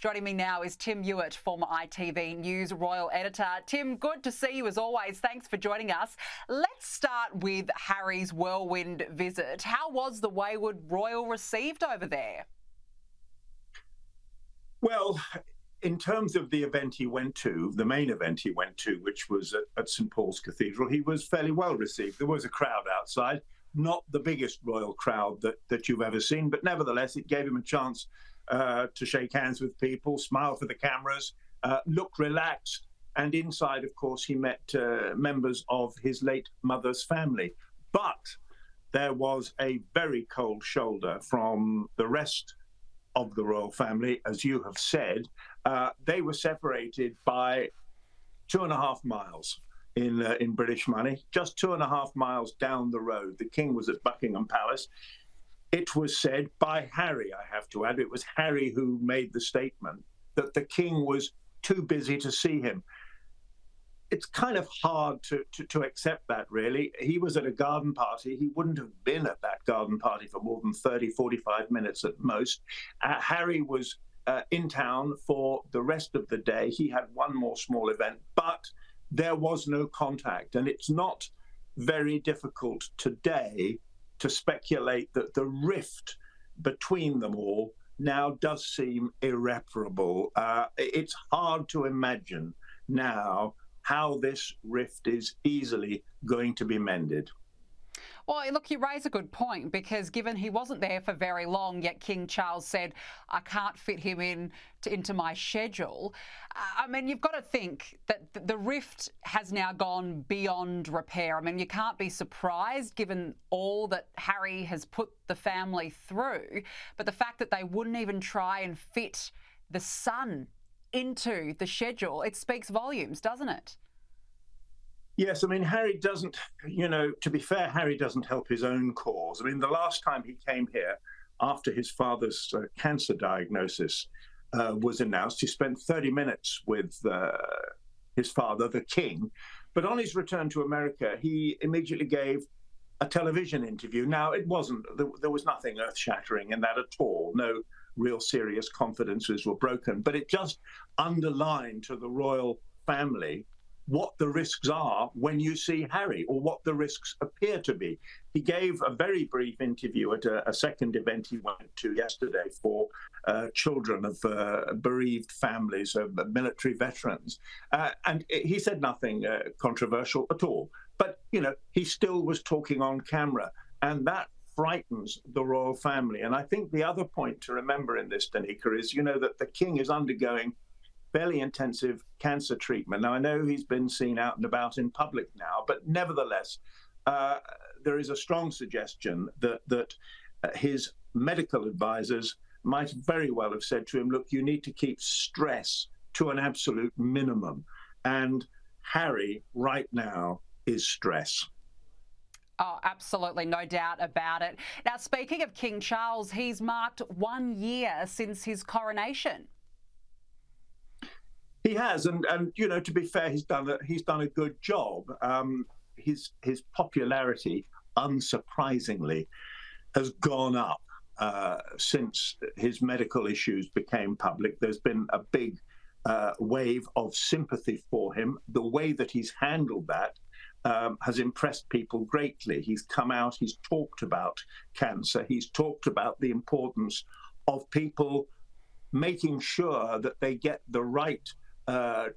Joining me now is Tim Ewart, former ITV News Royal Editor. Tim, good to see you as always. Thanks for joining us. Let's start with Harry's whirlwind visit. How was the wayward royal received over there? Well, in terms of the event he went to, the main event he went to, which was at St Paul's Cathedral, he was fairly well received. There was a crowd outside, not the biggest royal crowd that you've ever seen, but nevertheless, it gave him a chance to shake hands with people, smile for the cameras, look relaxed. And inside, of course, he met members of his late mother's family. But there was a very cold shoulder from the rest of the royal family, as you have said. They were separated by 2.5 miles in British money, just 2.5 miles down the road. The king was at Buckingham Palace. It was said by Harry, I have to add, it was Harry who made the statement that the king was too busy to see him. It's kind of hard to accept that, really. He was at a garden party. He wouldn't have been at that garden party for more than 30, 45 minutes at most. Harry was in town for the rest of the day. He had one more small event, but there was no contact. And it's not very difficult today to speculate that the rift between them all now does seem irreparable. It's hard to imagine now how this rift is easily going to be mended. Well, look, you raise a good point, because given he wasn't there for very long, yet King Charles said, I can't fit him into my schedule. I mean, you've got to think that the rift has now gone beyond repair. I mean, you can't be surprised given all that Harry has put the family through. But the fact that they wouldn't even try and fit the son into the schedule, it speaks volumes, doesn't it? Yes, I mean, Harry doesn't, to be fair, Harry doesn't help his own cause. I mean, the last time he came here, after his father's cancer diagnosis was announced, he spent 30 minutes with his father, the king. But on his return to America, he immediately gave a television interview. Now, there was nothing earth-shattering in that at all. No real serious confidences were broken. But it just underlined to the royal family what the risks are when you see Harry, or what the risks appear to be. He gave a very brief interview at a second event he went to yesterday for children of bereaved families of military veterans. And he said nothing controversial at all. But, he still was talking on camera, and that frightens the royal family. And I think the other point to remember in this, Danica, is, that the king is undergoing fairly intensive cancer treatment. Now, I know he's been seen out and about in public now, but nevertheless, there is a strong suggestion that his medical advisors might very well have said to him, look, you need to keep stress to an absolute minimum. And Harry right now is stress. Oh, absolutely, no doubt about it. Now, speaking of King Charles, he's marked 1 year since his coronation. He has, and to be fair, he's done a good job. His popularity, unsurprisingly, has gone up since his medical issues became public. There's been a big wave of sympathy for him. The way that he's handled that has impressed people greatly. He's come out, he's talked about cancer, he's talked about the importance of people making sure that they get the right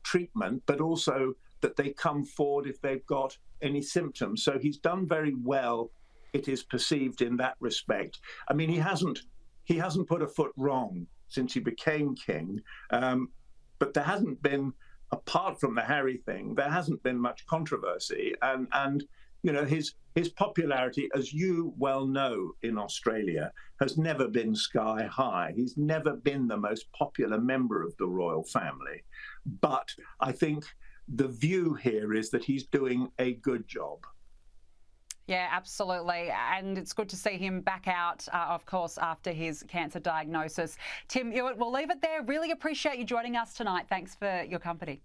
treatment, but also that they come forward if they've got any symptoms. So he's done very well, it is perceived, in that respect. I mean, he hasn't put a foot wrong since he became king, but there hasn't been, apart from the Harry thing, there hasn't been much controversy. And his popularity, as you well know in Australia, has never been sky high. He's never been the most popular member of the royal family. But I think the view here is that he's doing a good job. Yeah, absolutely. And it's good to see him back out, of course, after his cancer diagnosis. Tim Ewart, we'll leave it there. Really appreciate you joining us tonight. Thanks for your company.